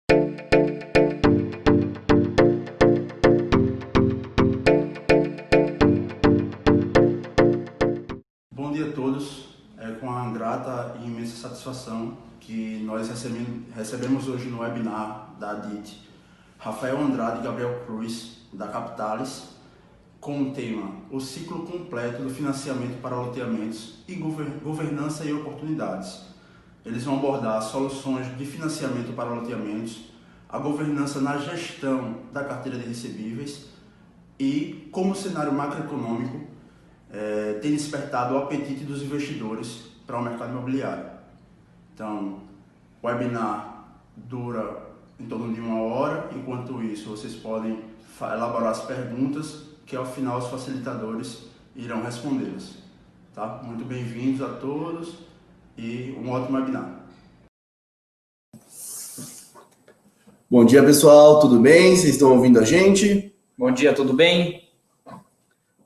Bom dia a todos. É com uma grata e imensa satisfação que nós recebemos hoje no webinar da DIT Rafael Andrade e Gabriel Cruz, da Capitalis, com o tema O Ciclo Completo do Financiamento para Loteamentos e Governança e Oportunidades. Eles vão abordar soluções de financiamento para loteamentos, a governança na gestão da carteira de recebíveis e como o cenário macroeconômico tem despertado o apetite dos investidores para o mercado imobiliário. Então, o webinar dura em torno de 1 hora, enquanto isso vocês podem elaborar as perguntas que ao final os facilitadores irão respondê-las. Tá? Muito bem-vindos a todos e um ótimo webinar. Bom dia, pessoal, tudo bem? Vocês estão ouvindo a gente? Bom dia, tudo bem?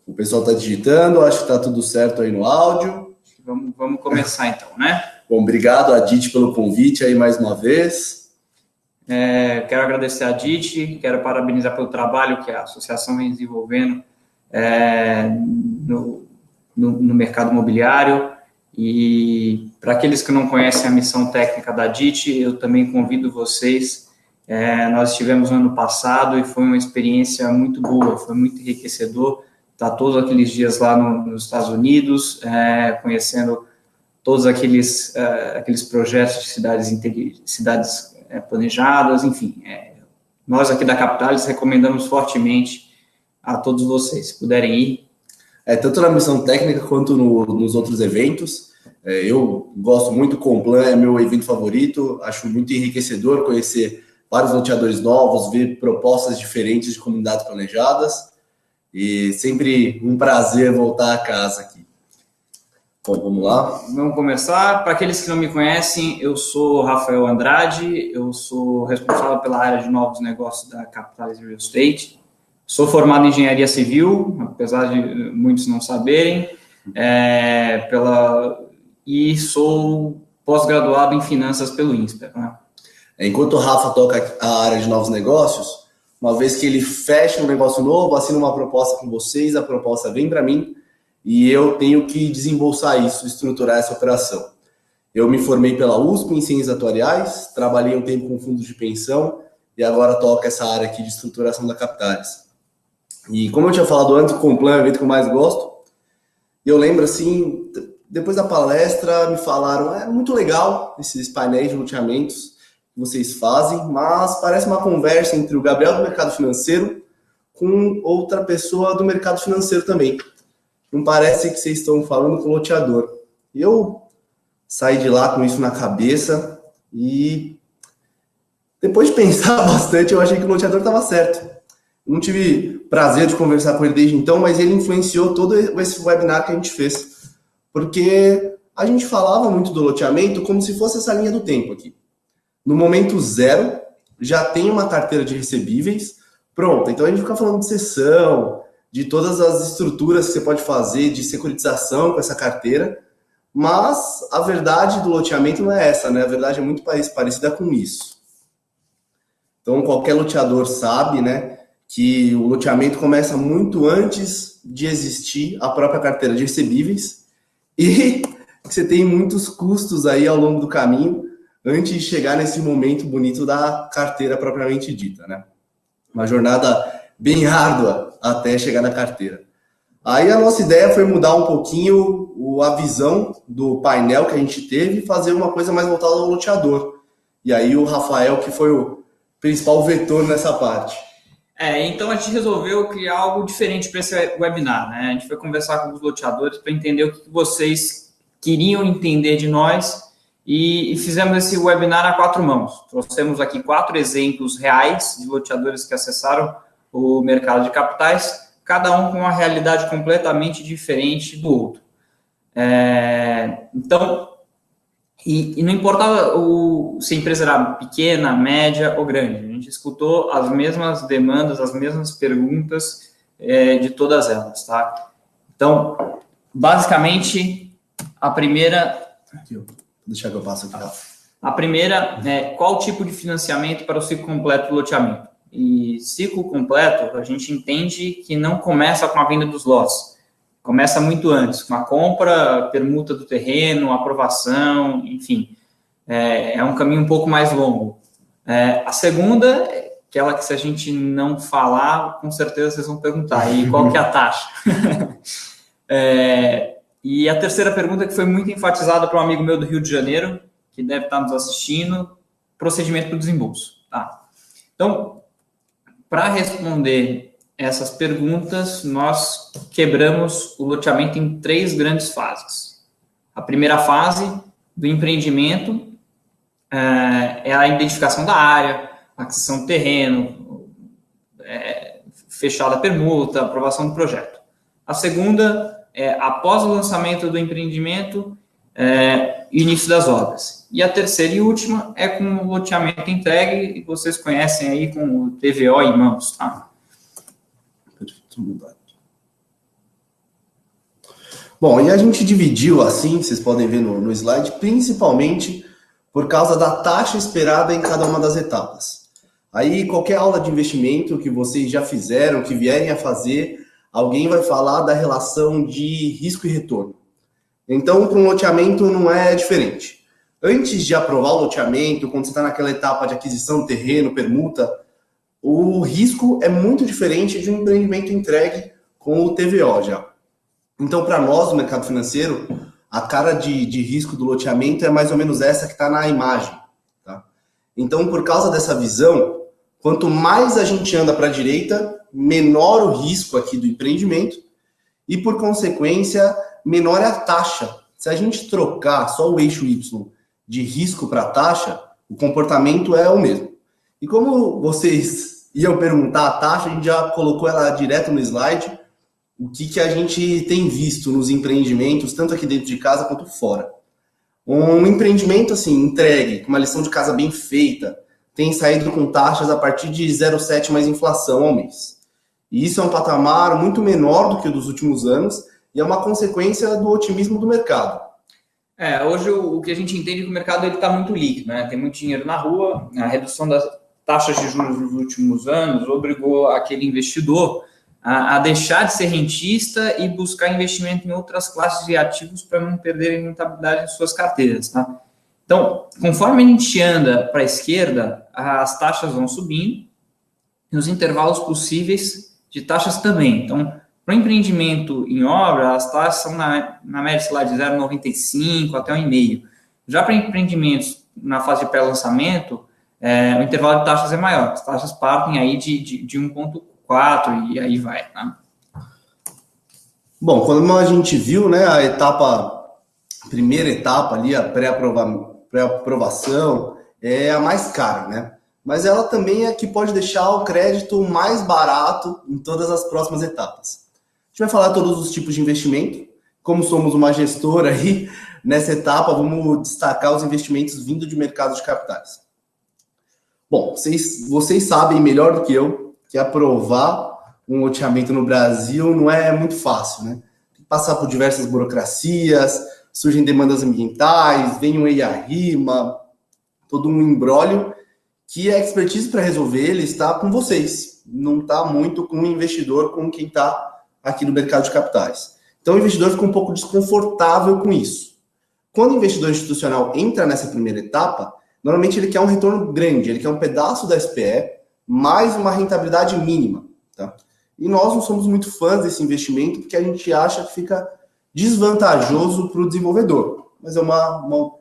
O pessoal está digitando, acho que está tudo certo aí no áudio. Vamos começar então, né? Bom, obrigado a DIT pelo convite aí mais uma vez. Quero agradecer a DIT, quero parabenizar pelo trabalho que a associação vem desenvolvendo no mercado imobiliário. E para aqueles que não conhecem a missão técnica da DIT, eu também convido vocês. Nós estivemos no ano passado e foi uma experiência muito boa, foi muito enriquecedor. Tá todos aqueles dias lá nos Estados Unidos, conhecendo todos aqueles projetos de cidades planejadas, enfim. Nós aqui da Capitalis recomendamos fortemente a todos vocês, se puderem ir. Tanto na missão técnica quanto nos outros eventos. Eu gosto muito, o Complan é meu evento favorito, acho muito enriquecedor conhecer vários loteadores novos, ver propostas diferentes de comunidades planejadas. E sempre um prazer voltar a casa aqui. Bom, vamos lá? Vamos começar. Para aqueles que não me conhecem, eu sou Rafael Andrade, eu sou responsável pela área de novos negócios da Capitalis Real Estate. Sou formado em engenharia civil, apesar de muitos não saberem, e sou pós-graduado em finanças pelo INSPER. Né? Enquanto o Rafa toca a área de novos negócios, uma vez que ele fecha um negócio novo, assina uma proposta com vocês, a proposta vem para mim e eu tenho que desembolsar isso, estruturar essa operação. Eu me formei pela USP em Ciências Atuariais, trabalhei um tempo com fundos de pensão e agora toco essa área aqui de estruturação da Capitalis. E como eu tinha falado antes, o Complan é o evento que eu mais gosto. Eu lembro assim, depois da palestra me falaram, é muito legal esses painéis de loteamentos que vocês fazem, mas parece uma conversa entre o Gabriel do mercado financeiro com outra pessoa do mercado financeiro também. Não parece que vocês estão falando com o loteador. Eu saí de lá com isso na cabeça e depois de pensar bastante, eu achei que o loteador estava certo. Não tive prazer de conversar com ele desde então, mas ele influenciou todo esse webinar que a gente fez. Porque a gente falava muito do loteamento como se fosse essa linha do tempo aqui. No momento zero, já tem uma carteira de recebíveis pronta. Então, a gente fica falando de cessão, de todas as estruturas que você pode fazer, de securitização com essa carteira. Mas a verdade do loteamento não é essa, né? A verdade é muito parecida com isso. Então, qualquer loteador sabe, né, que o loteamento começa muito antes de existir a própria carteira de recebíveis e você tem muitos custos aí ao longo do caminho antes de chegar nesse momento bonito da carteira propriamente dita, né? Uma jornada bem árdua até chegar na carteira. Aí a nossa ideia foi mudar um pouquinho a visão do painel que a gente teve e fazer uma coisa mais voltada ao loteador. E aí o Rafael, que foi o principal vetor nessa parte. Então a gente resolveu criar algo diferente para esse webinar, né? A gente foi conversar com os loteadores para entender o que vocês queriam entender de nós e fizemos esse webinar a 4 mãos. Trouxemos aqui 4 exemplos reais de loteadores que acessaram o mercado de capitais, cada um com uma realidade completamente diferente do outro. Então, e não importava se a empresa era pequena, média ou grande, a gente escutou as mesmas demandas, as mesmas perguntas de todas elas, tá? Então, basicamente, a primeira... Aqui, vou deixar que eu passo aqui, Rafa. A primeira é qual tipo de financiamento para o ciclo completo do loteamento. E ciclo completo, a gente entende que não começa com a venda dos lotes, começa muito antes, com a compra, permuta do terreno, aprovação, enfim, é um caminho um pouco mais longo. A segunda, aquela que se a gente não falar, com certeza vocês vão perguntar, e qual que é a taxa? E a terceira pergunta, que foi muito enfatizada para um amigo meu do Rio de Janeiro, que deve estar nos assistindo, procedimento para o desembolso. Tá? Então, para responder essas perguntas, nós quebramos o loteamento em 3 grandes fases. A primeira fase do empreendimento é a identificação da área, aquisição do terreno, fechada a permuta, aprovação do projeto. A segunda é após o lançamento do empreendimento, início das obras. E a terceira e última é com o loteamento entregue, e vocês conhecem aí com o TVO em mãos, tá? Bom, e a gente dividiu assim, vocês podem ver no slide, principalmente por causa da taxa esperada em cada uma das etapas. Aí, qualquer aula de investimento que vocês já fizeram, que vierem a fazer, alguém vai falar da relação de risco e retorno. Então, para um loteamento não é diferente. Antes de aprovar o loteamento, quando você está naquela etapa de aquisição do terreno, permuta, o risco é muito diferente de um empreendimento entregue com o TVO já. Então, para nós, no mercado financeiro, a cara de risco do loteamento é mais ou menos essa que está na imagem. Tá? Então, por causa dessa visão, quanto mais a gente anda para a direita, menor o risco aqui do empreendimento e, por consequência, menor é a taxa. Se a gente trocar só o eixo Y de risco para taxa, o comportamento é o mesmo. E como vocês iam perguntar a taxa, a gente já colocou ela direto no slide, o que a gente tem visto nos empreendimentos, tanto aqui dentro de casa quanto fora. Um empreendimento assim, entregue, com uma lição de casa bem feita, tem saído com taxas a partir de 0,7 mais inflação ao mês. E isso é um patamar muito menor do que o dos últimos anos e é uma consequência do otimismo do mercado. Hoje o que a gente entende é que o mercado está muito líquido, né? Tem muito dinheiro na rua, a redução das taxas de juros nos últimos anos obrigou aquele investidor a deixar de ser rentista e buscar investimento em outras classes de ativos para não perderem rentabilidade em suas carteiras, tá? Então, conforme a gente anda para a esquerda, as taxas vão subindo e os intervalos possíveis de taxas também. Então, para o empreendimento em obra, as taxas são na média, sei lá, de 0,95 até 1,5. Já para empreendimentos na fase de pré-lançamento, o intervalo de taxas é maior. As taxas partem aí de 1,4 e aí vai. Tá? Bom, quando a gente viu, né, a primeira etapa ali, a pré-aprovação, é a mais cara, né? Mas ela também é a que pode deixar o crédito mais barato em todas as próximas etapas. A gente vai falar todos os tipos de investimento. Como somos uma gestora aí, nessa etapa, vamos destacar os investimentos vindo de mercado de capitais. Bom, vocês sabem melhor do que eu que aprovar um loteamento no Brasil não é muito fácil, né? Tem que passar por diversas burocracias, surgem demandas ambientais, vem um EIA-RIMA, todo um imbróglio que a expertise para resolver ele está com vocês, não está muito com o investidor, com quem está aqui no mercado de capitais. Então o investidor fica um pouco desconfortável com isso. Quando o investidor institucional entra nessa primeira etapa, normalmente ele quer um retorno grande, ele quer um pedaço da SPE, mais uma rentabilidade mínima. Tá? E nós não somos muito fãs desse investimento, porque a gente acha que fica desvantajoso para o desenvolvedor, mas é uma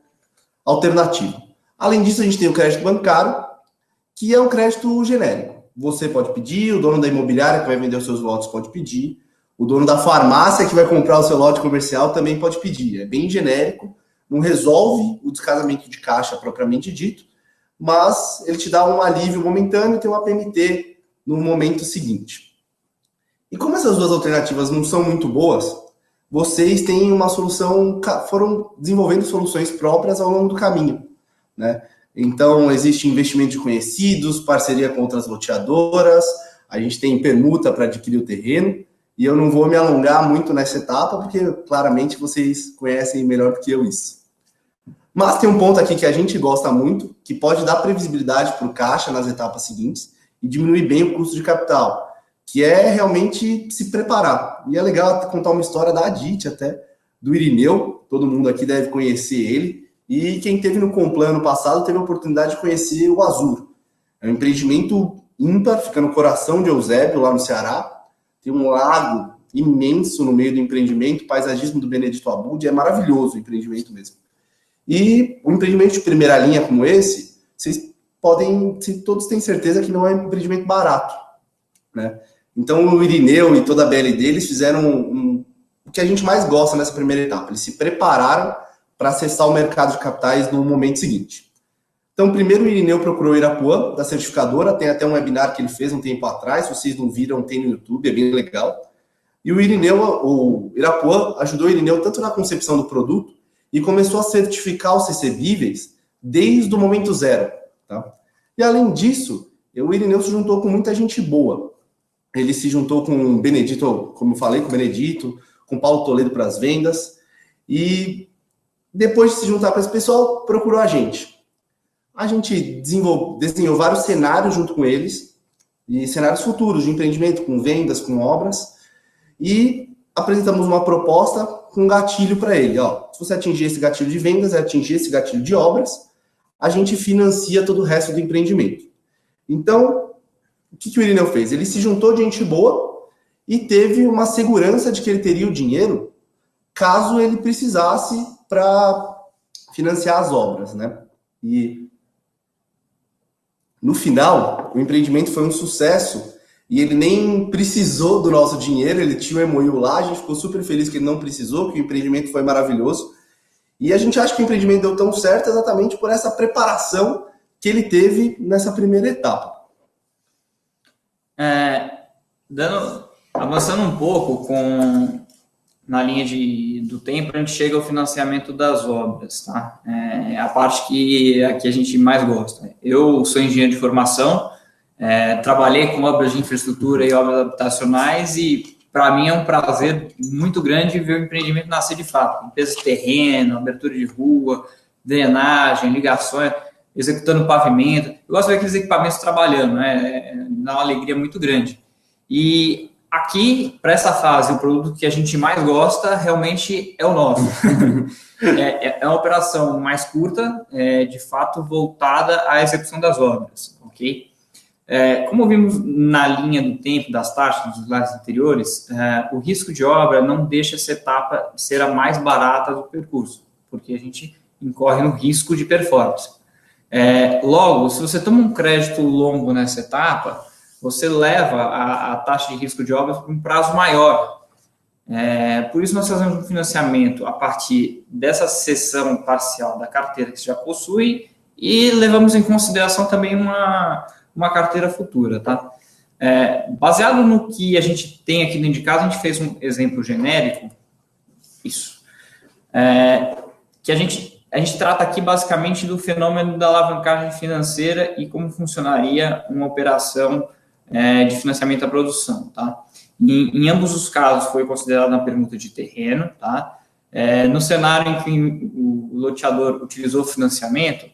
alternativa. Além disso, a gente tem o crédito bancário, que é um crédito genérico. Você pode pedir, o dono da imobiliária que vai vender os seus lotes pode pedir, o dono da farmácia que vai comprar o seu lote comercial também pode pedir. É bem genérico, não resolve o descasamento de caixa propriamente dito, mas ele te dá um alívio momentâneo e tem uma PMT no momento seguinte. E como essas duas alternativas não são muito boas, vocês têm uma solução, foram desenvolvendo soluções próprias ao longo do caminho, né? Então, existe investimento de conhecidos, parceria com outras loteadoras, a gente tem permuta para adquirir o terreno, e eu não vou me alongar muito nessa etapa, porque claramente vocês conhecem melhor do que eu isso. Mas tem um ponto aqui que a gente gosta muito, que pode dar previsibilidade para o caixa nas etapas seguintes e diminuir bem o custo de capital, que é realmente se preparar. E é legal contar uma história da Adit até, do Irineu, todo mundo aqui deve conhecer ele, e quem teve no Complan ano passado teve a oportunidade de conhecer o Azur. É um empreendimento ímpar, fica no coração de Eusébio, lá no Ceará, tem um lago imenso no meio do empreendimento, paisagismo do Benedito Abud, é maravilhoso o empreendimento mesmo. E um empreendimento de primeira linha como esse, vocês podem, todos têm certeza que não é um empreendimento barato, né? Então o Irineu e toda a BL deles fizeram o que a gente mais gosta nessa primeira etapa. Eles se prepararam para acessar o mercado de capitais no momento seguinte. Então, primeiro o Irineu procurou o Irapuã, da certificadora, tem até um webinar que ele fez um tempo atrás, se vocês não viram, tem no YouTube, é bem legal. E o Irapuã ajudou o Irineu tanto na concepção do produto e começou a certificar os recebíveis desde o momento zero. Tá? E além disso, o Irineu se juntou com muita gente boa. Ele se juntou com o Benedito, como eu falei, com o Benedito, com o Paulo Toledo para as vendas. E depois de se juntar para esse pessoal, procurou a gente. A gente desenhou vários cenários junto com eles, e cenários futuros de empreendimento, com vendas, com obras, e apresentamos uma proposta com um gatilho para ele. Ó, se você atingir esse gatilho de vendas, atingir esse gatilho de obras, a gente financia todo o resto do empreendimento. Então, o que o Irineu fez? Ele se juntou de gente boa e teve uma segurança de que ele teria o dinheiro caso ele precisasse para financiar as obras, né? E no final, o empreendimento foi um sucesso e ele nem precisou do nosso dinheiro, ele tinha um MOU lá, a gente ficou super feliz que ele não precisou, que o empreendimento foi maravilhoso. E a gente acha que o empreendimento deu tão certo exatamente por essa preparação que ele teve nessa primeira etapa. Avançando um pouco na linha do tempo, a gente chega ao financiamento das obras, tá? É a parte que a gente mais gosta. Eu sou engenheiro de formação, trabalhei com obras de infraestrutura e obras habitacionais e, para mim, é um prazer muito grande ver o empreendimento nascer de fato. Limpeza de terreno, abertura de rua, drenagem, ligações, executando pavimento. Eu gosto de ver aqueles equipamentos trabalhando, né? Dá uma alegria muito grande. E aqui, para essa fase, o produto que a gente mais gosta realmente é o nosso. É uma operação mais curta, de fato voltada à execução das obras, ok? Como vimos na linha do tempo das taxas dos slides anteriores, o risco de obra não deixa essa etapa ser a mais barata do percurso, porque a gente incorre no risco de performance. Logo, se você toma um crédito longo nessa etapa, você leva a taxa de risco de obras para um prazo maior. Por isso, nós fazemos um financiamento a partir dessa cessão parcial da carteira que você já possui e levamos em consideração também uma carteira futura. Tá? Baseado no que a gente tem aqui dentro de casa, a gente fez um exemplo genérico, que a gente trata aqui basicamente do fenômeno da alavancagem financeira e como funcionaria uma operação de financiamento à produção, tá? Em ambos os casos foi considerada uma permuta de terreno, tá? No cenário em que o loteador utilizou financiamento,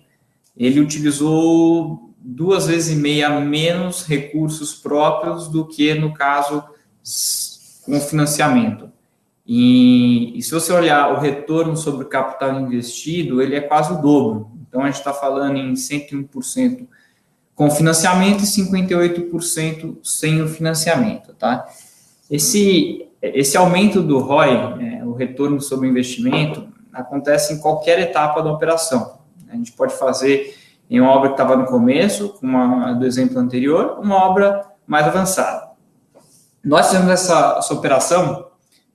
ele utilizou 2,5 vezes menos recursos próprios do que no caso com financiamento. E se você olhar o retorno sobre o capital investido, ele é quase o dobro. Então, a gente está falando em 101% com financiamento e 58% sem o financiamento, tá? Esse aumento do ROI, o retorno sobre o investimento, acontece em qualquer etapa da operação. A gente pode fazer em uma obra que estava no começo, como do exemplo anterior, uma obra mais avançada. Nós fizemos essa operação,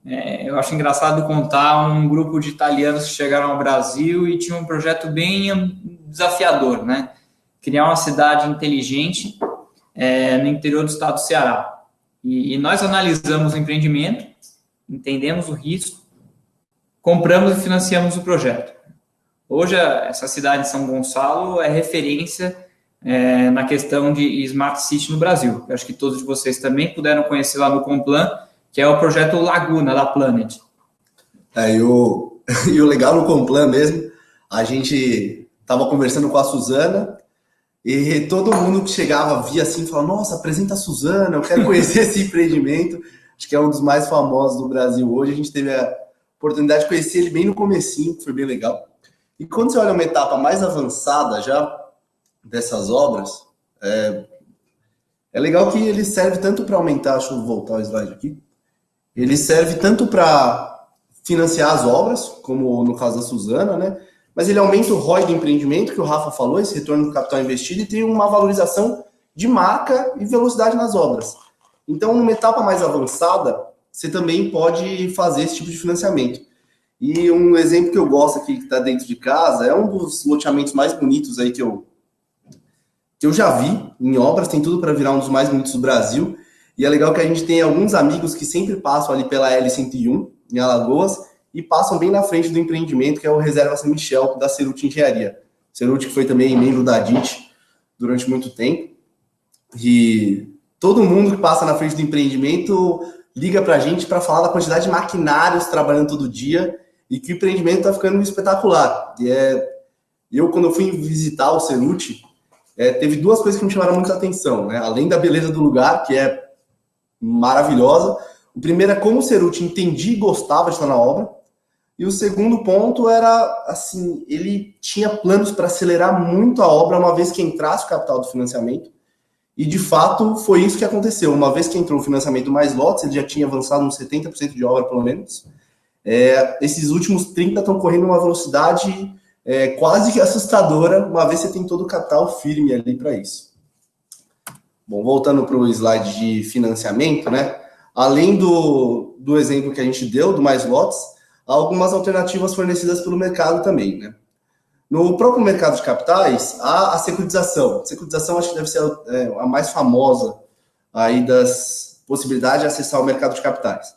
eu acho engraçado contar um grupo de italianos que chegaram ao Brasil e tinham um projeto bem desafiador, né? Criar uma cidade inteligente no interior do estado do Ceará. E nós analisamos o empreendimento, entendemos o risco, compramos e financiamos o projeto. Hoje, essa cidade de São Gonçalo é referência na questão de Smart City no Brasil. Eu acho que todos de vocês também puderam conhecer lá no Complan, que é o projeto Laguna, da Planet. E o legal no Complan mesmo, A gente estava conversando com a Suzana e todo mundo que chegava via assim, falava, nossa, apresenta a Suzana, eu quero conhecer esse empreendimento. Acho que é um dos mais famosos do Brasil hoje. A gente teve a oportunidade de conhecer ele bem no comecinho, que foi bem legal. E quando você olha uma etapa mais avançada já dessas obras, é legal que ele serve tanto para aumentar, deixa eu voltar o slide aqui, ele serve tanto para financiar as obras, como no caso da Suzana, né? Mas ele aumenta o ROI do empreendimento, que o Rafa falou, esse retorno do capital investido, e tem uma valorização de marca e velocidade nas obras. Então, numa etapa mais avançada, você também pode fazer esse tipo de financiamento. E um exemplo que eu gosto aqui, que está dentro de casa, é um dos loteamentos mais bonitos aí que eu já vi em obras, tem tudo para virar um dos mais bonitos do Brasil. E é legal que a gente tem alguns amigos que sempre passam ali pela L101, em Alagoas, e passam bem na frente do empreendimento, que é o Reserva São Michel, da Ceruti Engenharia. Ceruti que foi também membro da DIT durante muito tempo. E todo mundo que passa na frente do empreendimento liga para a gente para falar da quantidade de maquinários trabalhando todo dia e que o empreendimento está ficando espetacular. Eu, quando eu fui visitar o Ceruti, teve duas coisas que me chamaram muita atenção, né? Além da beleza do lugar, que é maravilhosa. O primeiro é como o Ceruti entendia e gostava de estar na obra. E o segundo ponto era, assim, ele tinha planos para acelerar muito a obra uma vez que entrasse o capital do financiamento. E, de fato, foi isso que aconteceu. Uma vez que entrou o financiamento mais lotes, ele já tinha avançado uns 70% de obra, pelo menos. Esses últimos 30% estão correndo uma velocidade quase que assustadora, uma vez que você tem todo o capital firme ali para isso. Bom, voltando para o slide de financiamento, né? Além do exemplo que a gente deu, do mais lotes, há algumas alternativas fornecidas pelo mercado também, né? No próprio mercado de capitais, há a securitização. A securitização acho que deve ser a mais famosa aí das possibilidades de acessar o mercado de capitais.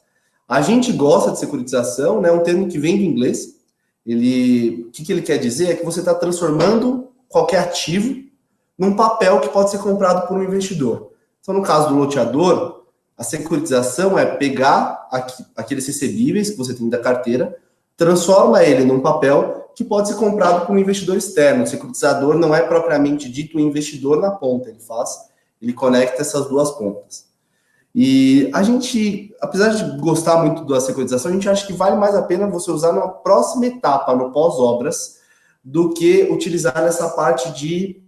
A gente gosta de securitização, né? Um termo que vem do inglês. O que ele quer dizer é que você está transformando qualquer ativo num papel que pode ser comprado por um investidor. Então, no caso do loteador, a securitização é pegar aqueles recebíveis que você tem da carteira, transforma ele num papel que pode ser comprado por um investidor externo. O securitizador não é propriamente dito um investidor na ponta, ele conecta essas duas pontas. E a gente, apesar de gostar muito da securitização, a gente acha que vale mais a pena você usar numa próxima etapa, no pós-obras, do que utilizar nessa parte de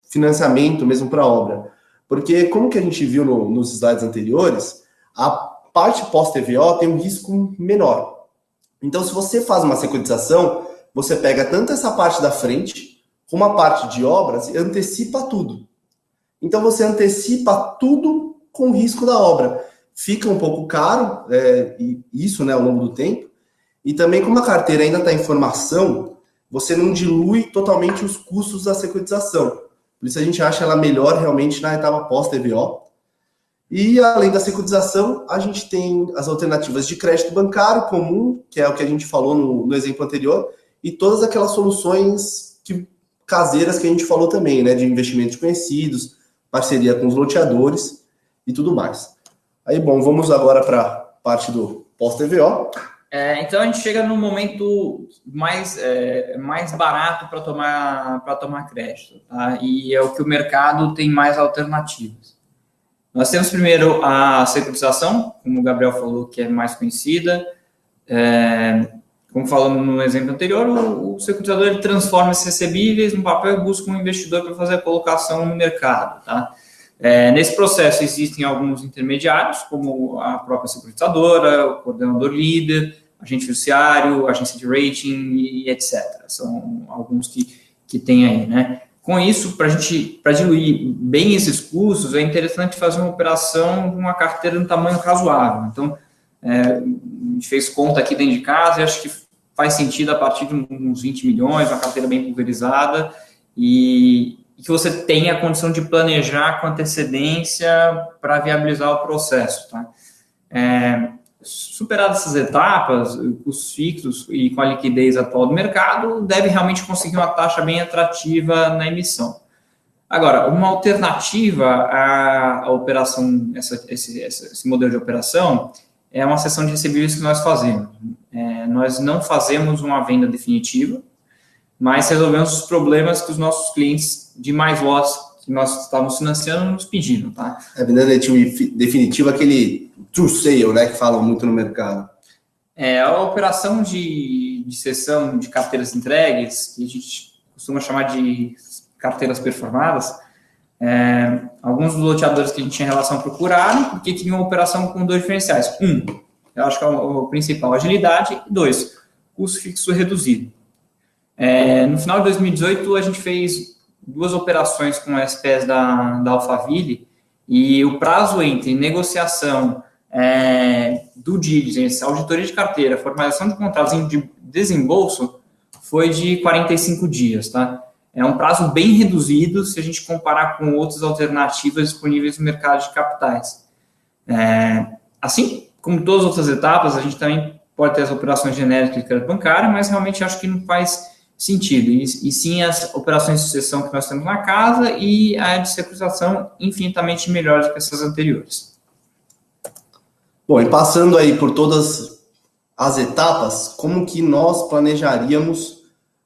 financiamento mesmo para a obra. Porque, como que a gente viu nos slides anteriores, a parte pós-TVO tem um risco menor. Então, se você faz uma securitização, você pega tanto essa parte da frente, como a parte de obras, e antecipa tudo. Então, você antecipa tudo com o risco da obra. Fica um pouco caro, isso, né, ao longo do tempo. E também, como a carteira ainda está em formação, você não dilui totalmente os custos da securitização. Por isso a gente acha ela melhor realmente na etapa pós-TVO. E além da securitização, a gente tem as alternativas de crédito bancário comum, que é o que a gente falou no exemplo anterior, e todas aquelas soluções caseiras que a gente falou também, né, de investimentos conhecidos, parceria com os loteadores e tudo mais. Aí, bom, vamos agora para a parte do pós-TVO. Então a gente chega num momento mais barato para tomar crédito, tá? E é o que o mercado tem mais alternativas. Nós temos primeiro a securitização, como o Gabriel falou, que é mais conhecida. Como falamos no exemplo anterior, o securitizador ele transforma esses recebíveis no papel e busca um investidor para fazer a colocação no mercado, tá? Nesse processo existem alguns intermediários, como a própria securitizadora, o coordenador líder, agente fiduciário, agência de rating e etc. São alguns que tem aí, né? Com isso, para diluir bem esses custos, é interessante fazer uma operação de uma carteira de um tamanho razoável. Então, a gente fez conta aqui dentro de casa e acho que faz sentido a partir de uns 20 milhões, uma carteira bem pulverizada e que você tenha a condição de planejar com antecedência para viabilizar o processo, tá? Superadas essas etapas, os fixos e com a liquidez atual do mercado, deve realmente conseguir uma taxa bem atrativa na emissão. Agora, uma alternativa à operação, esse modelo de operação, é uma cessão de recebíveis que nós fazemos. Nós não fazemos uma venda definitiva, mas resolvemos os problemas que os nossos clientes de mais lotes que nós estávamos financiando nos pediram, tá? A venda definitiva, aquele true sale, né, que falam muito no mercado. A operação de cessão de carteiras entregues, que a gente costuma chamar de carteiras performadas, alguns dos loteadores que a gente tinha relação procuraram, porque tinham uma operação com dois diferenciais. Eu acho que é o principal, agilidade, e 2, custo fixo reduzido. No final de 2018, a gente fez 2 operações com SPS da Alphaville, e o prazo entre negociação, due diligence, auditoria de carteira, formalização de contratos e desembolso foi de 45 dias, tá? É um prazo bem reduzido se a gente comparar com outras alternativas disponíveis no mercado de capitais. Assim como todas as outras etapas, a gente também pode ter as operações genéricas de crédito bancário, mas realmente acho que não faz sentido. E sim as operações de sucessão que nós temos na casa e a de securitização infinitamente melhores do que essas anteriores. Bom, e passando aí por todas as etapas, como que nós planejaríamos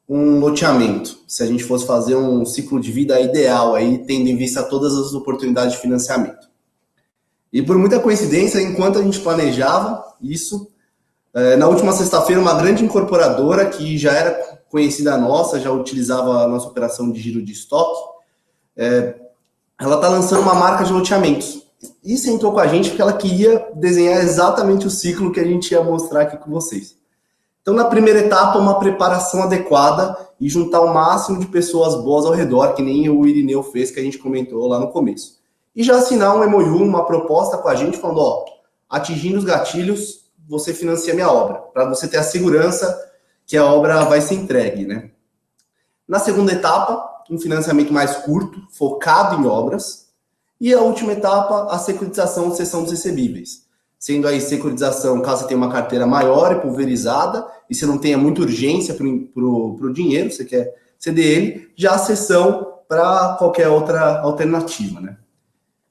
um loteamento, se a gente fosse fazer um ciclo de vida ideal, aí, tendo em vista todas as oportunidades de financiamento? E por muita coincidência, enquanto a gente planejava isso, na última sexta-feira, uma grande incorporadora que já era conhecida nossa, já utilizava a nossa operação de giro de estoque, ela está lançando uma marca de loteamentos. E sentou com a gente porque ela queria desenhar exatamente o ciclo que a gente ia mostrar aqui com vocês. Então, na primeira etapa, uma preparação adequada e juntar o máximo de pessoas boas ao redor, que nem o Irineu fez, que a gente comentou lá no começo. E já assinar um MOU, uma proposta com a gente, falando, atingindo os gatilhos, você financia minha obra, para você ter a segurança que a obra vai ser entregue, né? Na segunda etapa, um financiamento mais curto, focado em obras. E a última etapa, a securitização de cessão dos recebíveis. Sendo aí securitização, caso você tenha uma carteira maior e pulverizada, e você não tenha muita urgência para o dinheiro, você quer ceder ele, já a cessão para qualquer outra alternativa, né?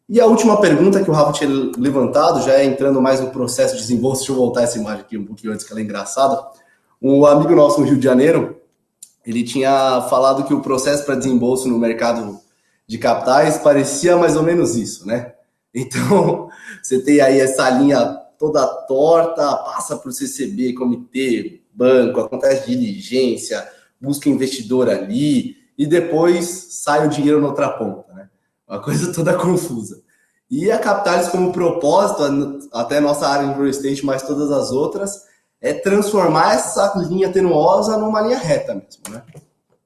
E a última pergunta que o Rafa tinha levantado, já entrando mais no processo de desembolso, deixa eu voltar essa imagem aqui um pouquinho antes, que ela é engraçada. Um amigo nosso no Rio de Janeiro, ele tinha falado que o processo para desembolso no mercado de capitais parecia mais ou menos isso, né? Então, você tem aí essa linha toda torta, passa por CCB, comitê, banco, acontece diligência, busca investidor ali, e depois sai o dinheiro na outra ponta, né? Uma coisa toda confusa. E a Capitais, como propósito, até nossa área de real estate, mas todas as outras, é transformar essa linha tenuosa numa linha reta mesmo, né?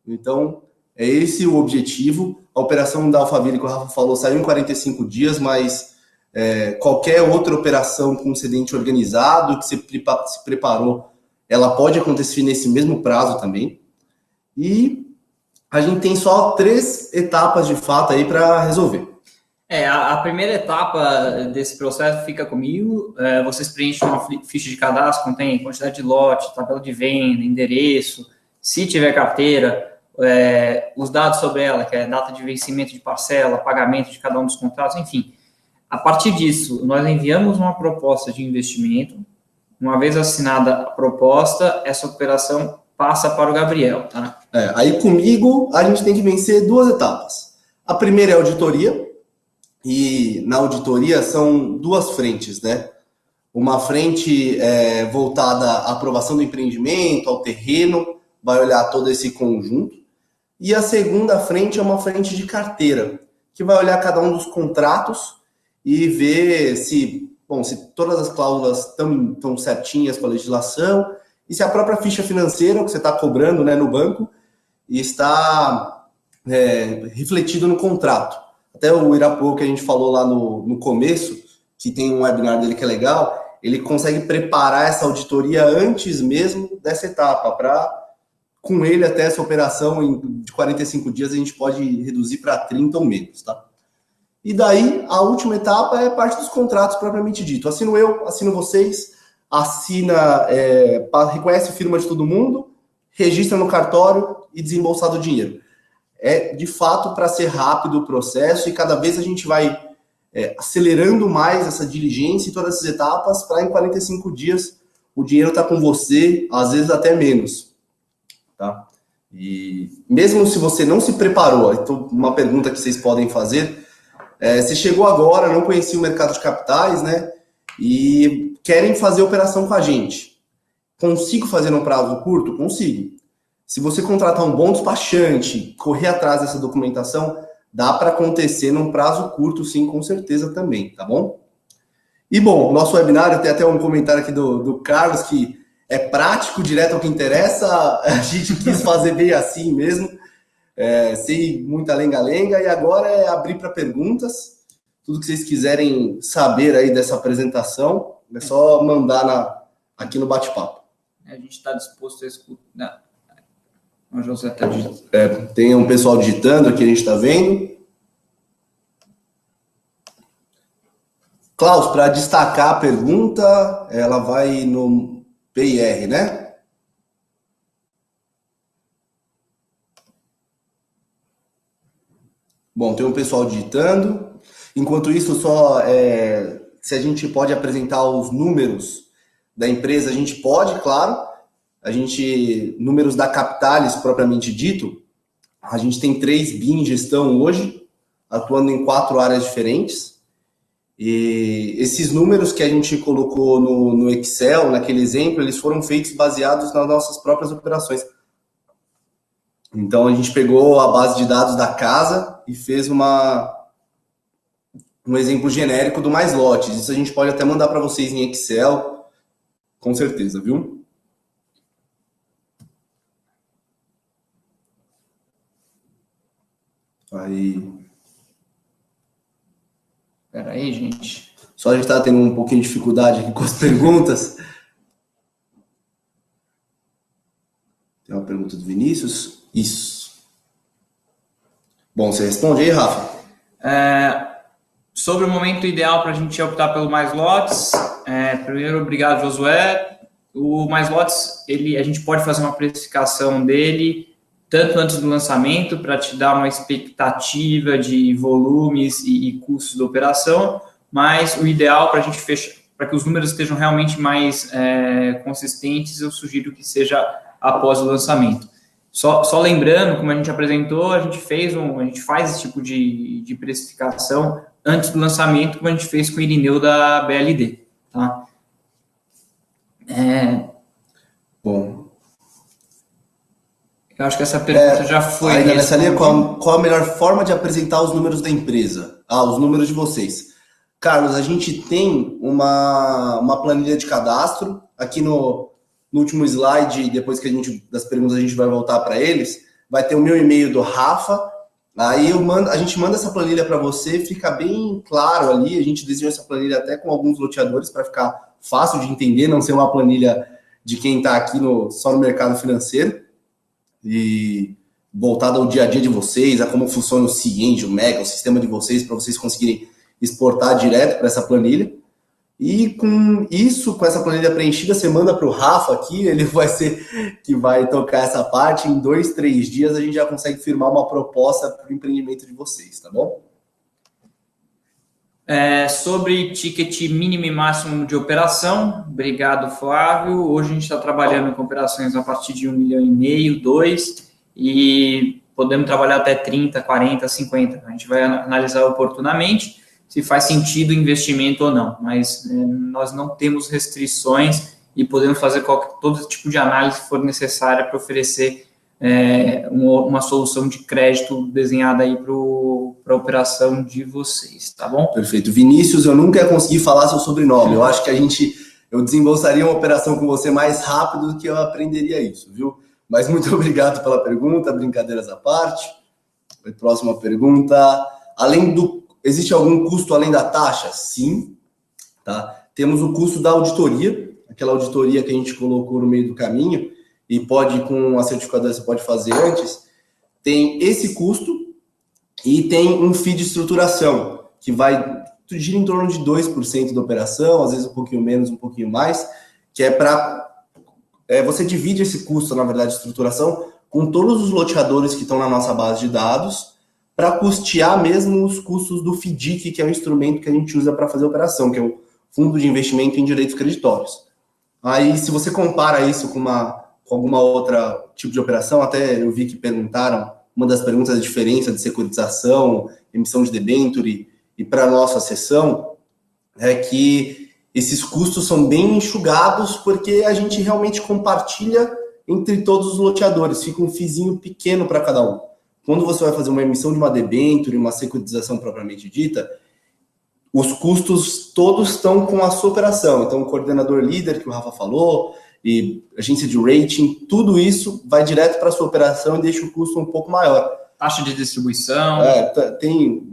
Então, é esse o objetivo. A operação da Alphaville, que o Rafa falou, saiu em 45 dias, mas qualquer outra operação com cedente organizado que se preparou, ela pode acontecer nesse mesmo prazo também. E a gente tem só 3 etapas de fato aí para resolver. A primeira etapa desse processo fica comigo. Vocês preenchem uma ficha de cadastro, contém quantidade de lote, tabela de venda, endereço, se tiver carteira, os dados sobre ela, que é data de vencimento de parcela, pagamento de cada um dos contratos, enfim. A partir disso, nós enviamos uma proposta de investimento. Uma vez assinada a proposta, essa operação passa para o Gabriel, tá? Aí comigo, a gente tem que vencer 2 etapas. A primeira é a auditoria, e na auditoria são 2 frentes, né? Uma frente voltada à aprovação do empreendimento, ao terreno, vai olhar todo esse conjunto. E a segunda frente é uma frente de carteira, que vai olhar cada um dos contratos e ver se todas as cláusulas estão certinhas com a legislação e se a própria ficha financeira que você está cobrando, né, no banco está refletido no contrato. Até o Irapuã, que a gente falou lá no começo, que tem um webinar dele que é legal, ele consegue preparar essa auditoria antes mesmo dessa etapa, para com ele até essa operação de 45 dias a gente pode reduzir para 30 ou menos, tá? E daí, a última etapa é parte dos contratos propriamente dito. Assino eu, assino vocês, reconhece a firma de todo mundo, registra no cartório e desembolsado o dinheiro. É, de fato, para ser rápido o processo e cada vez a gente vai acelerando mais essa diligência e todas essas etapas para em 45 dias o dinheiro está com você, às vezes até menos. Tá? E mesmo se você não se preparou, então uma pergunta que vocês podem fazer, você chegou agora, não conhecia o mercado de capitais, né? E querem fazer operação com a gente. Consigo fazer num prazo curto? Consigo. Se você contratar um bom despachante, correr atrás dessa documentação, dá para acontecer num prazo curto, sim, com certeza também, tá bom? E bom, nosso webinário tem até um comentário aqui do Carlos, que é prático, direto ao que interessa, a gente quis fazer bem assim mesmo, sem muita lenga-lenga, e agora é abrir para perguntas, tudo que vocês quiserem saber aí dessa apresentação, é só mandar aqui no bate-papo. A gente está disposto a escutar. O José está digitando. Tem um pessoal digitando aqui, a gente está vendo. Klaus, para destacar a pergunta, ela vai no PIR, né? Bom, tem um pessoal digitando. Enquanto isso, só se a gente pode apresentar os números da empresa, a gente pode, claro. Números da Capitalis, propriamente dito, a gente tem 3 bi em gestão hoje, atuando em 4 áreas diferentes. E esses números que a gente colocou no Excel, naquele exemplo, eles foram feitos baseados nas nossas próprias operações. Então, a gente pegou a base de dados da casa e fez um exemplo genérico do Mais Lotes. Isso a gente pode até mandar para vocês em Excel, com certeza, viu? Aí. Espera aí, gente. Só a gente está tendo um pouquinho de dificuldade aqui com as perguntas. Tem uma pergunta do Vinícius. Isso. Bom, você responde aí, Rafa? Sobre o momento ideal para a gente optar pelo Mais Lotes. Primeiro, obrigado, Josué. O Mais Lotes, a gente pode fazer uma precificação dele tanto antes do lançamento, para te dar uma expectativa de volumes e custos da operação, mas o ideal para a gente fechar, para que os números estejam realmente mais consistentes, eu sugiro que seja após o lançamento. Só lembrando, como a gente apresentou, a gente faz esse tipo de precificação antes do lançamento, como a gente fez com o Irineu da BLD. Tá? Bom. Eu acho que essa pergunta já foi. Ainda nessa linha, qual a melhor forma de apresentar os números da empresa? Os números de vocês. Carlos, a gente tem uma planilha de cadastro. Aqui no último slide, depois que das perguntas a gente vai voltar para eles, vai ter o meu e-mail do Rafa. Aí a gente manda essa planilha para você, fica bem claro ali. A gente desenhou essa planilha até com alguns loteadores para ficar fácil de entender, não ser uma planilha de quem está aqui só no mercado financeiro. E voltado ao dia a dia de vocês, a como funciona o Cienge, o Mega, o sistema de vocês, para vocês conseguirem exportar direto para essa planilha. E com essa planilha preenchida, você manda para o Rafa aqui, ele vai ser que vai tocar essa parte. Em 2, 3 dias a gente já consegue firmar uma proposta para o empreendimento de vocês, tá bom? Sobre ticket mínimo e máximo de operação, obrigado, Flávio. Hoje a gente está trabalhando com operações a partir de 1,5 milhão, 2, e podemos trabalhar até 30, 40, 50. A gente vai analisar oportunamente se faz sentido o investimento ou não, mas nós não temos restrições e podemos fazer todo tipo de análise que for necessária para oferecer uma solução de crédito desenhada aí para a operação de vocês, tá bom? Perfeito. Vinícius, eu nunca ia conseguir falar seu sobrenome. Eu acho que eu desembolsaria uma operação com você mais rápido do que eu aprenderia isso, viu? Mas muito obrigado pela pergunta, brincadeiras à parte. Próxima pergunta. Existe algum custo além da taxa? Sim. Tá? Temos o custo da auditoria, aquela auditoria que a gente colocou no meio do caminho, e com a certificadora você pode fazer antes. Tem esse custo e tem um FII de estruturação, que gira em torno de 2% da operação, às vezes um pouquinho menos, um pouquinho mais, que você divide esse custo, na verdade, de estruturação, com todos os loteadores que estão na nossa base de dados, para custear mesmo os custos do FDIC, que é o instrumento que a gente usa para fazer a operação, que é o Fundo de Investimento em Direitos Creditórios. Aí, se você compara isso com alguma outra tipo de operação, até eu vi que perguntaram, uma das perguntas é a diferença de securitização, emissão de debênture e para a nossa sessão, é que esses custos são bem enxugados porque a gente realmente compartilha entre todos os loteadores, fica um fizinho pequeno para cada um. Quando você vai fazer uma emissão de uma debênture, uma securitização propriamente dita, os custos todos estão com a sua operação. Então, o coordenador líder, que o Rafa falou, e agência de rating, tudo isso vai direto para a sua operação e deixa o custo um pouco maior. Taxa de distribuição. Tem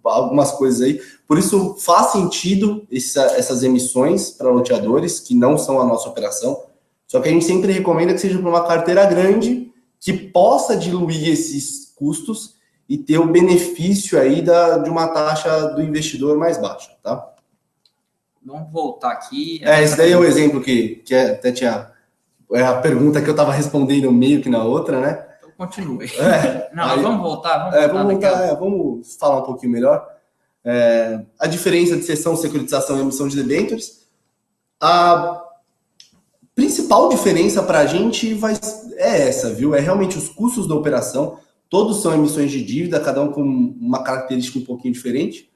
algumas coisas aí. Por isso, faz sentido essas emissões para loteadores, que não são a nossa operação. Só que a gente sempre recomenda que seja para uma carteira grande, que possa diluir esses custos e ter o benefício aí de uma taxa do investidor mais baixa, tá? Vamos voltar aqui. Esse daí é um exemplo que até tinha... É a pergunta que eu estava respondendo meio que na outra, né? Então, continue. Vamos voltar. Vamos falar um pouquinho melhor. A diferença de cessão, securitização e emissão de debêntures. A principal diferença para a gente é essa, viu? É realmente os custos da operação. Todos são emissões de dívida, cada um com uma característica um pouquinho diferente.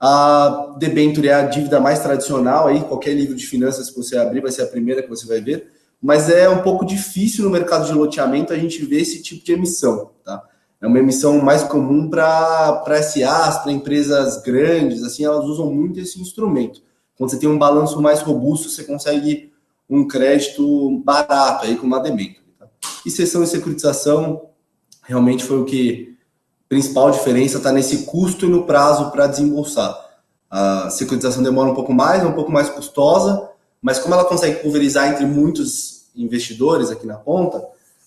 A debênture é a dívida mais tradicional, aí qualquer livro de finanças que você abrir vai ser a primeira que você vai ver, mas é um pouco difícil no mercado de loteamento a gente ver esse tipo de emissão, tá? É uma emissão mais comum para SAs, para empresas grandes, assim, elas usam muito esse instrumento. Quando você tem um balanço mais robusto, você consegue um crédito barato aí com uma debênture, tá? E cessão e securitização realmente foi o que... A principal diferença está nesse custo e no prazo para desembolsar. A securitização demora um pouco mais, é um pouco mais custosa, mas como ela consegue pulverizar entre muitos investidores aqui na ponta,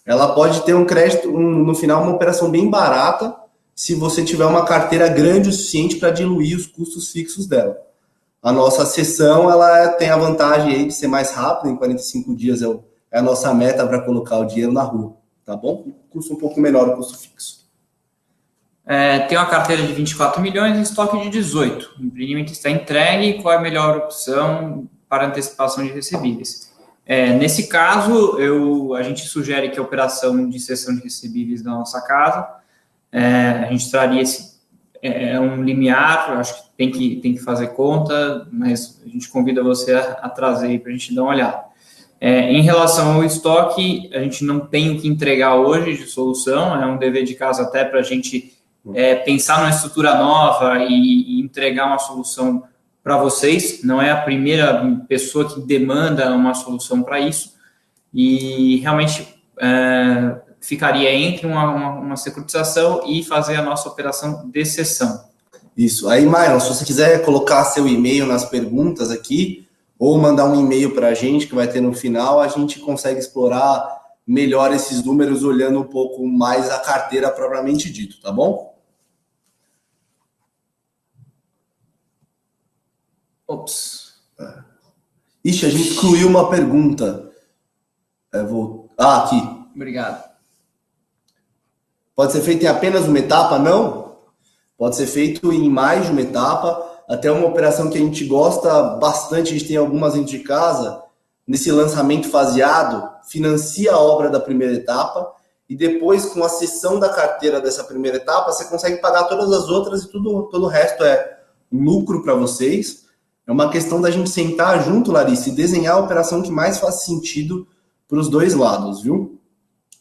ela pode ter um crédito, no final, uma operação bem barata, se você tiver uma carteira grande o suficiente para diluir os custos fixos dela. A nossa cessão, ela tem a vantagem aí de ser mais rápida, em 45 dias é a nossa meta para colocar o dinheiro na rua, tá bom? Custa um pouco menor o custo fixo. Tem uma carteira de 24 milhões e estoque de 18. O empreendimento está entregue. Qual é a melhor opção para antecipação de recebíveis? Nesse caso, a gente sugere que a operação de cessão de recebíveis da nossa casa, a gente traria um limiar, acho que tem que fazer conta, mas a gente convida você a trazer aí para a gente dar uma olhada. Em relação ao estoque, a gente não tem o que entregar hoje de solução, é um dever de casa até para a gente pensar numa estrutura nova e entregar uma solução para vocês. Não é a primeira pessoa que demanda uma solução para isso e realmente ficaria entre uma securitização e fazer a nossa operação de cessão. Isso. Aí, Myron, se você quiser colocar seu e-mail nas perguntas aqui ou mandar um e-mail para a gente que vai ter no final, a gente consegue explorar melhor esses números olhando um pouco mais a carteira propriamente dito, tá bom? Ixi, a gente incluiu uma pergunta. Aqui. Obrigado. Pode ser feito em apenas uma etapa? Não. Pode ser feito em mais de uma etapa. Até uma operação que a gente gosta bastante, a gente tem algumas dentro de casa, nesse lançamento faseado, financia a obra da primeira etapa e depois, com a cessão da carteira dessa primeira etapa, você consegue pagar todas as outras e todo o resto é lucro para vocês. É uma questão da gente sentar junto, Larissa, e desenhar a operação que mais faz sentido para os dois lados, viu?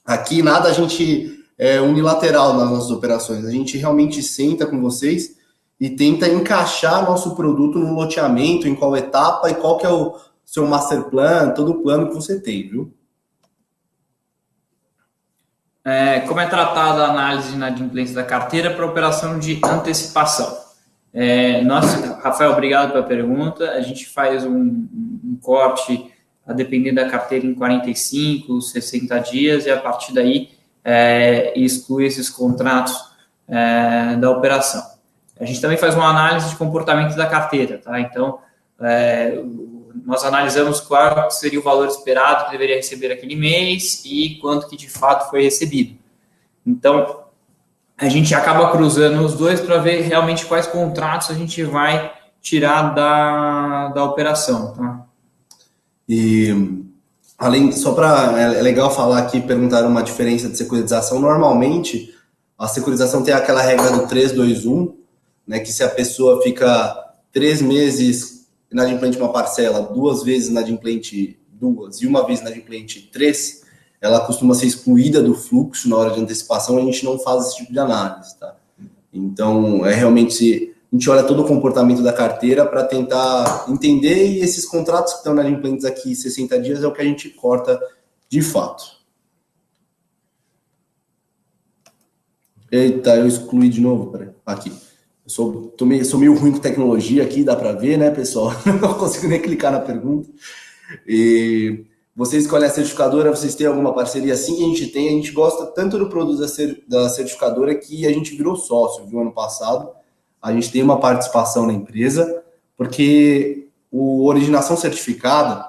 Aqui nada a gente é unilateral nas nossas operações. A gente realmente senta com vocês e tenta encaixar nosso produto no loteamento, em qual etapa e qual que é o seu master plan, todo o plano que você tem, viu? Como é tratada a análise de inadimplência da carteira para operação de antecipação? Rafael, obrigado pela pergunta. A gente faz um corte, a depender da carteira, em 45, 60 dias, e a partir daí exclui esses contratos da operação. A gente também faz uma análise de comportamento da carteira, tá? Então, nós analisamos qual seria o valor esperado que deveria receber aquele mês e quanto que de fato foi recebido. Então, a gente acaba cruzando os dois para ver realmente quais contratos a gente vai tirar da operação, tá? E além, só para é legal falar aqui, perguntar uma diferença de securitização. Normalmente, a securitização tem aquela regra do 3-2-1, né, que se a pessoa fica 3 meses inadimplente uma parcela, 2 vezes inadimplente 2 e uma vez inadimplente 3, ela costuma ser excluída do fluxo na hora de antecipação, a gente não faz esse tipo de análise, tá? Então, realmente, a gente olha todo o comportamento da carteira para tentar entender, e esses contratos que estão inadimplentes aqui 60 dias é o que a gente corta de fato. Eita, eu excluí de novo, peraí, aqui. Eu sou meio ruim com tecnologia aqui, dá para ver, né, pessoal? Não consigo nem clicar na pergunta. E você escolhe a certificadora, vocês têm alguma parceria? Assim que a gente gosta tanto do produto da certificadora que a gente virou sócio, viu, ano passado. A gente tem uma participação na empresa, porque o originação certificada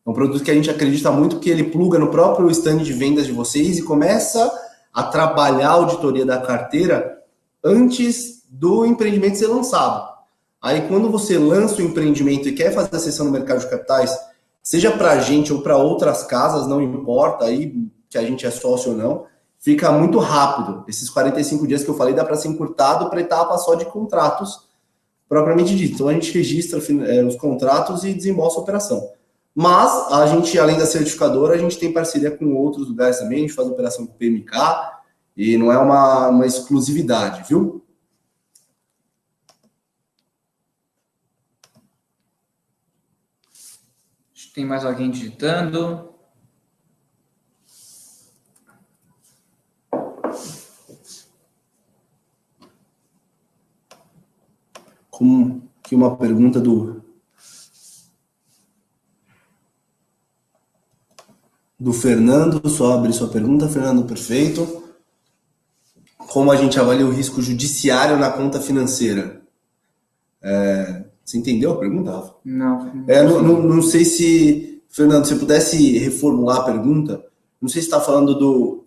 é um produto que a gente acredita muito, que ele pluga no próprio stand de vendas de vocês e começa a trabalhar a auditoria da carteira antes do empreendimento ser lançado. Aí, quando você lança o empreendimento e quer fazer a sessão no mercado de capitais, seja para a gente ou para outras casas, não importa aí que a gente é sócio ou não, fica muito rápido. Esses 45 dias que eu falei dá para ser encurtado para etapa só de contratos, propriamente dito. Então, a gente registra os contratos e desembolsa a operação. Mas, a gente, além da certificadora, a gente tem parceria com outros lugares também, a gente faz operação com o PMK, e não é uma exclusividade, viu? Tem mais alguém digitando? Como que uma pergunta do Fernando, só abrir sua pergunta, Fernando, perfeito. Como a gente avalia o risco judiciário na conta financeira? Você entendeu a pergunta, Rafa? Não. Não sei se, Fernando, se pudesse reformular a pergunta, não sei se está falando do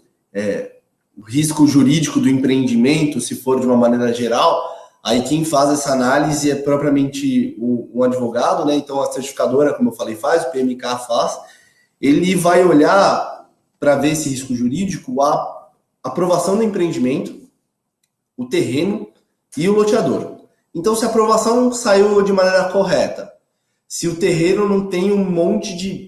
risco jurídico do empreendimento, se for de uma maneira geral, aí quem faz essa análise é propriamente o advogado, né? Então a certificadora, como eu falei, faz, o PMK faz, ele vai olhar para ver esse risco jurídico, a aprovação do empreendimento, o terreno e o loteador. Então, se a aprovação saiu de maneira correta, se o terreno não tem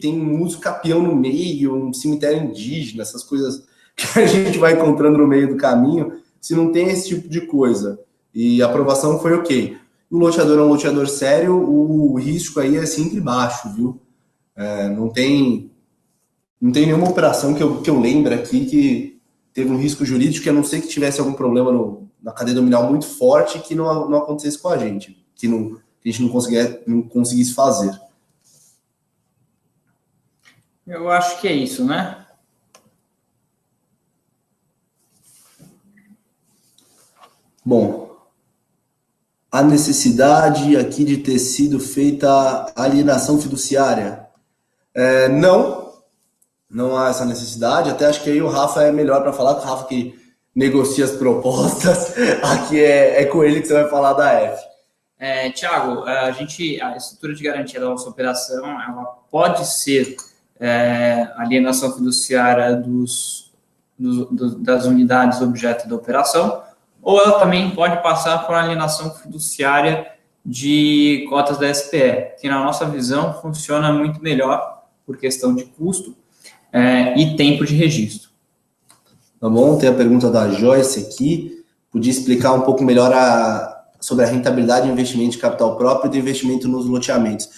tem um uso capião no meio, um cemitério indígena, essas coisas que a gente vai encontrando no meio do caminho, se não tem esse tipo de coisa e a aprovação foi ok. O loteador é um loteador sério, o risco aí é sempre baixo, viu? Não tem nenhuma operação que eu lembre aqui que teve um risco jurídico, a não ser que tivesse algum problema na cadeia nominal muito forte que não acontecesse com a gente, que a gente não conseguisse fazer. Eu acho que é isso, né? Bom, a necessidade aqui de ter sido feita a alienação fiduciária. Não há essa necessidade, até acho que aí o Rafa é melhor para falar, com o Rafa que negocia as propostas, aqui é com ele que você vai falar da F. Tiago, a estrutura de garantia da nossa operação, ela pode ser alienação fiduciária das unidades objeto da operação, ou ela também pode passar por alienação fiduciária de cotas da SPE, que na nossa visão funciona muito melhor por questão de custo e tempo de registro. Tá bom? Tem a pergunta da Joyce aqui. Podia explicar um pouco melhor sobre a rentabilidade do investimento de capital próprio e do investimento nos loteamentos.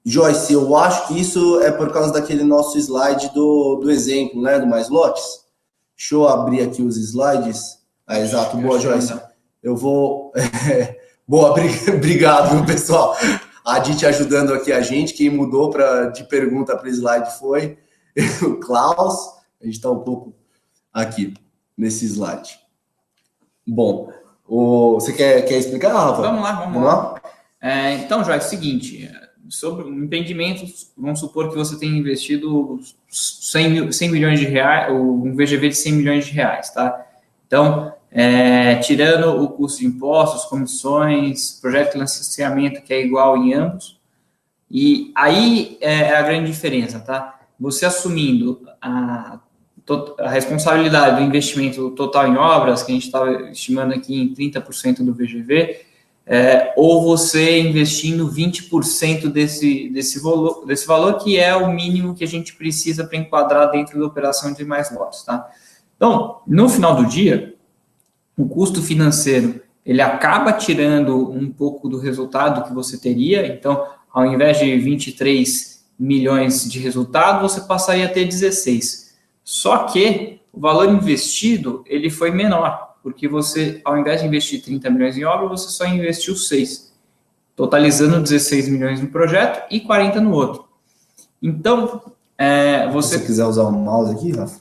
Joyce, eu acho que isso é por causa daquele nosso slide do exemplo, né? Do mais lotes. Deixa eu abrir aqui os slides. Exato. Boa, Joyce. Eu vou... Boa, obrigado, pessoal. A Dite ajudando aqui a gente. Quem mudou de pergunta para slide foi o Klaus. A gente está um pouco aqui nesse slide. Bom, você quer explicar, Rafa? Vamos lá. Então, Joyce, é o seguinte, sobre empreendimentos, vamos supor que você tenha investido 100 milhões de reais, um VGV de 100 milhões de reais, tá? Então, tirando o custo de impostos, comissões, projeto de financiamento que é igual em ambos. E aí é a grande diferença, tá? Você assumindo a responsabilidade do investimento total em obras, que a gente estava estimando aqui em 30% do VGV, ou você investindo 20% desse valor, que é o mínimo que a gente precisa para enquadrar dentro da operação de mais lotes, tá? Então, no final do dia, o custo financeiro, ele acaba tirando um pouco do resultado que você teria. Então, ao invés de 23 milhões de resultado, você passaria a ter 16. Só que o valor investido, ele foi menor, porque você, ao invés de investir 30 milhões em obra, você só investiu 6, totalizando 16 milhões no projeto e 40 no outro. Então, Se você quiser usar o mouse aqui, Rafa,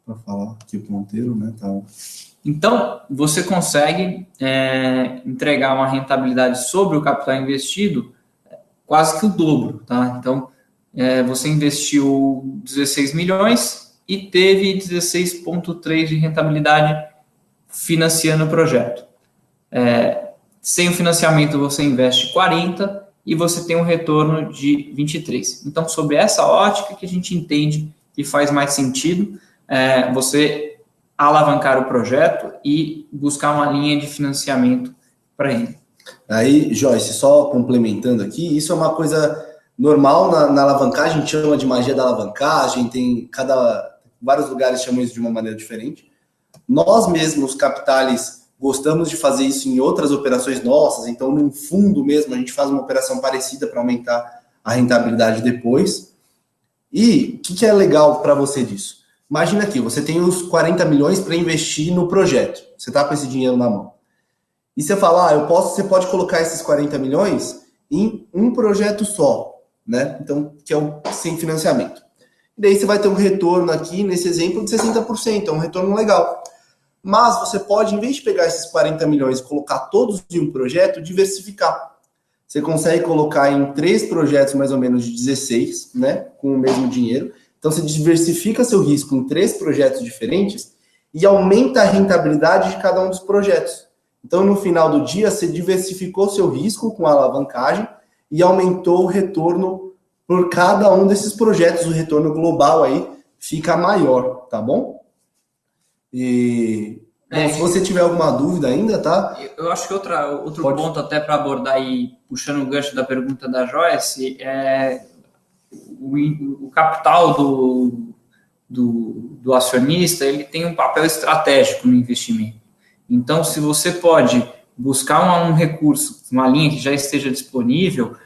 para falar aqui o ponteiro, né? Tá. Então, você consegue entregar uma rentabilidade sobre o capital investido quase que o dobro, tá? Então, você investiu 16 milhões e teve 16,3 de rentabilidade financiando o projeto. Sem o financiamento, você investe 40 e você tem um retorno de 23. Então, sobre essa ótica que a gente entende que faz mais sentido você alavancar o projeto e buscar uma linha de financiamento para ele. Aí, Joyce, só complementando aqui, isso é uma coisa normal na alavancagem, a gente chama de magia da alavancagem, vários lugares chamam isso de uma maneira diferente. Nós mesmos, Capitalis, gostamos de fazer isso em outras operações nossas, então num fundo mesmo a gente faz uma operação parecida para aumentar a rentabilidade depois. E o que é legal para você disso? Imagina aqui, você tem os 40 milhões para investir no projeto, você está com esse dinheiro na mão. E você fala, você pode colocar esses 40 milhões em um projeto só, né? Então, que é o sem financiamento. E daí você vai ter um retorno aqui, nesse exemplo, de 60%, é um retorno legal. Mas você pode, em vez de pegar esses 40 milhões e colocar todos em um projeto, diversificar. Você consegue colocar em 3 projetos mais ou menos de 16, né? Com o mesmo dinheiro. Então, você diversifica seu risco em 3 projetos diferentes e aumenta a rentabilidade de cada um dos projetos. Então, no final do dia, você diversificou seu risco com a alavancagem e aumentou o retorno por cada um desses projetos. O retorno global aí fica maior, tá bom? E se você tiver alguma dúvida ainda, tá? Eu acho que outro ponto até para abordar aí, puxando o gancho da pergunta da Joyce, o capital do acionista, ele tem um papel estratégico no investimento. Então, se você pode buscar um recurso, uma linha que já esteja disponível,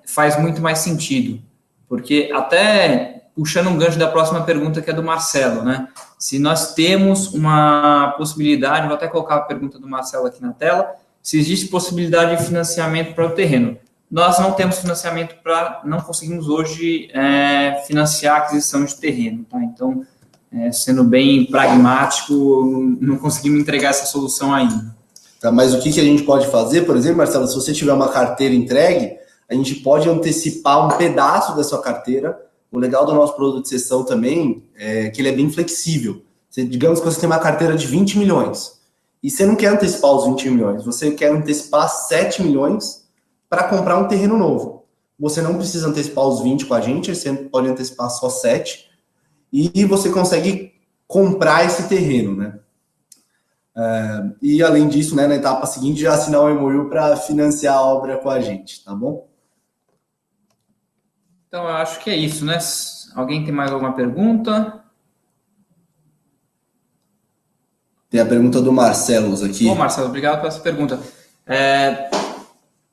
faz muito mais sentido. Porque até puxando um gancho da próxima pergunta, que é do Marcelo, né? Se nós temos uma possibilidade, vou até colocar a pergunta do Marcelo aqui na tela, se existe possibilidade de financiamento para o terreno. Nós não temos financiamento não conseguimos hoje financiar a aquisição de terreno, tá? Então, sendo bem pragmático, não conseguimos entregar essa solução ainda. Tá, mas o que a gente pode fazer, por exemplo, Marcelo, se você tiver uma carteira entregue, a gente pode antecipar um pedaço da sua carteira. O legal do nosso produto de cessão também é que ele é bem flexível. Digamos que você tem uma carteira de 20 milhões e você não quer antecipar os 20 milhões, você quer antecipar 7 milhões para comprar um terreno novo. Você não precisa antecipar os 20 com a gente, você pode antecipar só 7 e você consegue comprar esse terreno, né? E além disso, né, na etapa seguinte, já assinar um MOU para financiar a obra com a gente, tá bom? Então, eu acho que é isso, né? Alguém tem mais alguma pergunta? Tem a pergunta do Marcelo aqui. Bom, Marcelo, obrigado por essa pergunta.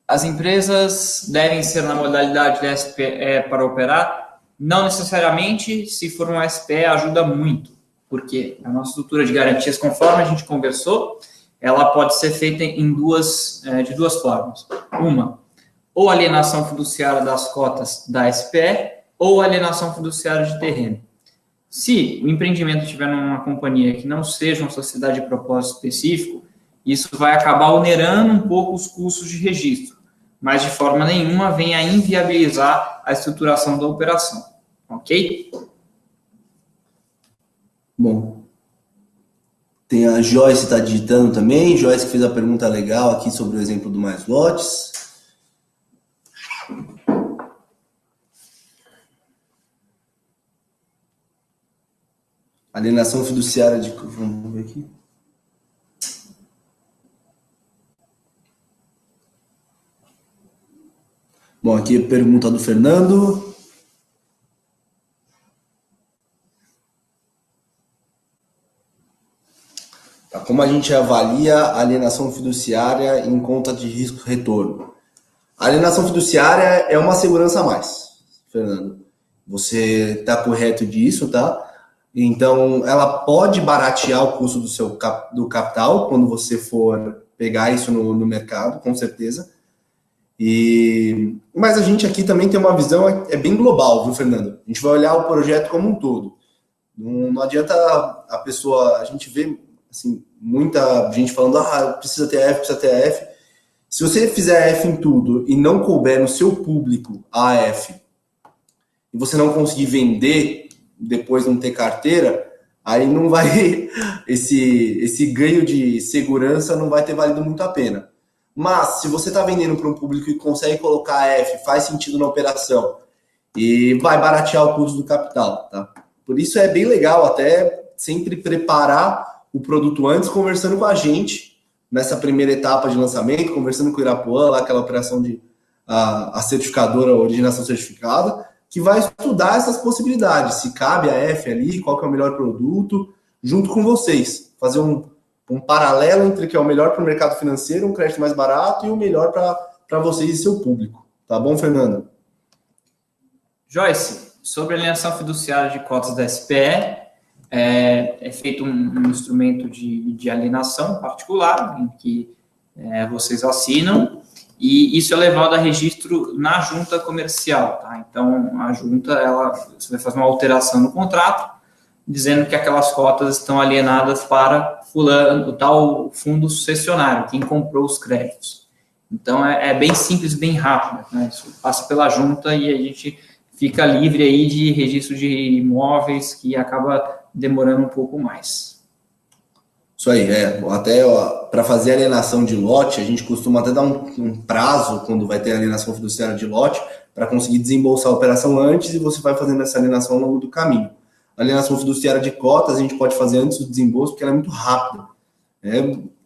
As empresas devem ser na modalidade de SPE para operar? Não necessariamente. Se for um SPE, ajuda muito. Porque a nossa estrutura de garantias, conforme a gente conversou, ela pode ser feita de duas formas. Uma, ou alienação fiduciária das cotas da SPE, ou alienação fiduciária de terreno. Se o empreendimento estiver numa companhia que não seja uma sociedade de propósito específico, isso vai acabar onerando um pouco os custos de registro, mas de forma nenhuma vem a inviabilizar a estruturação da operação. Ok? Bom. Tem a Joyce está digitando também. Joyce que fez a pergunta legal aqui sobre o exemplo do mais lotes. Alienação fiduciária de... Vamos ver aqui. Bom, aqui a pergunta do Fernando. Como a gente avalia a alienação fiduciária em conta de risco-retorno? A alienação fiduciária é uma segurança a mais, Fernando. Você está correto disso, tá? Então, ela pode baratear o custo do capital quando você for pegar isso no mercado, com certeza. Mas a gente aqui também tem uma visão, é bem global, viu, Fernando? A gente vai olhar o projeto como um todo. Não adianta a pessoa... A gente vê assim, muita gente falando, precisa ter AF, precisa ter AF. Se você fizer AF em tudo e não couber no seu público a AF, e você não conseguir vender, depois não ter carteira, aí não vai... Esse ganho de segurança não vai ter valido muito a pena. Mas, se você está vendendo para um público e consegue colocar AF, faz sentido na operação, e vai baratear o custo do capital, tá? Por isso é bem legal até sempre preparar o produto antes, conversando com a gente nessa primeira etapa de lançamento, conversando com o Irapuã, lá aquela operação de a certificadora, a originação certificada, que vai estudar essas possibilidades, se cabe a F ali, qual que é o melhor produto, junto com vocês, fazer um paralelo entre o que é o melhor para o mercado financeiro, um crédito mais barato, e o melhor para vocês e seu público. Tá bom, Fernando? Joyce, sobre a alienação fiduciária de cotas da SPE, é feito um instrumento de alienação particular, em que vocês assinam, e isso é levado a registro na junta comercial, tá? Então, a junta, você vai fazer uma alteração no contrato, dizendo que aquelas cotas estão alienadas para fulano, o tal fundo sucessionário, quem comprou os créditos. Então, é bem simples, bem rápido, né? Isso passa pela junta e a gente fica livre aí de registro de imóveis, que acaba demorando um pouco mais. Isso aí, até para fazer a alienação de lote, a gente costuma até dar um prazo quando vai ter a alienação fiduciária de lote, para conseguir desembolsar a operação antes, e você vai fazendo essa alienação ao longo do caminho. A alienação fiduciária de cotas a gente pode fazer antes do desembolso, porque ela é muito rápida.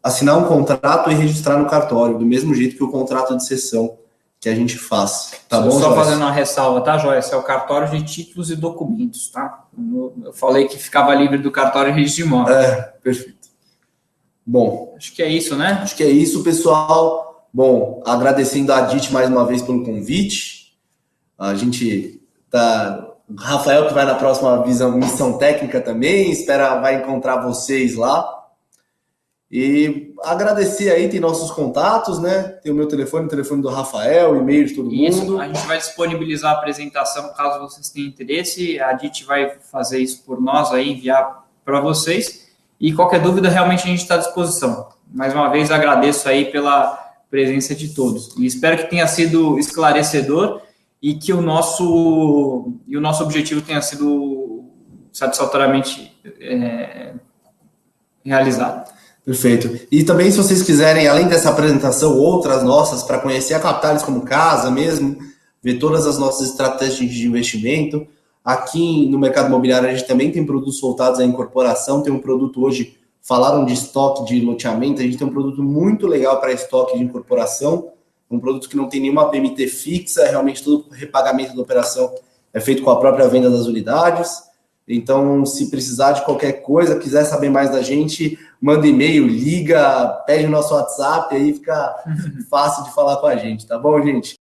Assinar um contrato e registrar no cartório, do mesmo jeito que o contrato de cessão que a gente faz. Tá bom, só Joyce? fazendo uma ressalva, tá, Joyce? É o cartório de títulos e documentos, tá? Eu falei que ficava livre do cartório de registro de imóveis. Perfeito. Bom, acho que é isso, né? Acho que é isso, pessoal. Bom, agradecendo a DIT mais uma vez pelo convite. A gente tá... O Rafael, que vai na próxima missão técnica também, vai encontrar vocês lá. E agradecer aí, tem nossos contatos, né? Tem o meu telefone, o telefone do Rafael, o e-mail de todo mundo. A gente vai disponibilizar a apresentação caso vocês tenham interesse. A DIT vai fazer isso por nós aí, enviar para vocês. E qualquer dúvida, realmente a gente está à disposição. Mais uma vez, agradeço aí pela presença de todos. E espero que tenha sido esclarecedor e que o nosso objetivo tenha sido satisfatoriamente realizado. Perfeito. E também, se vocês quiserem, além dessa apresentação, outras nossas, para conhecer a Capitalis como casa mesmo, ver todas as nossas estratégias de investimento, aqui no mercado imobiliário a gente também tem produtos voltados à incorporação, tem um produto hoje, falaram de estoque de loteamento, a gente tem um produto muito legal para estoque de incorporação, um produto que não tem nenhuma PMT fixa, realmente todo o repagamento da operação é feito com a própria venda das unidades. Então, se precisar de qualquer coisa, quiser saber mais da gente, manda e-mail, liga, pede o nosso WhatsApp, aí fica fácil de falar com a gente, tá bom, gente?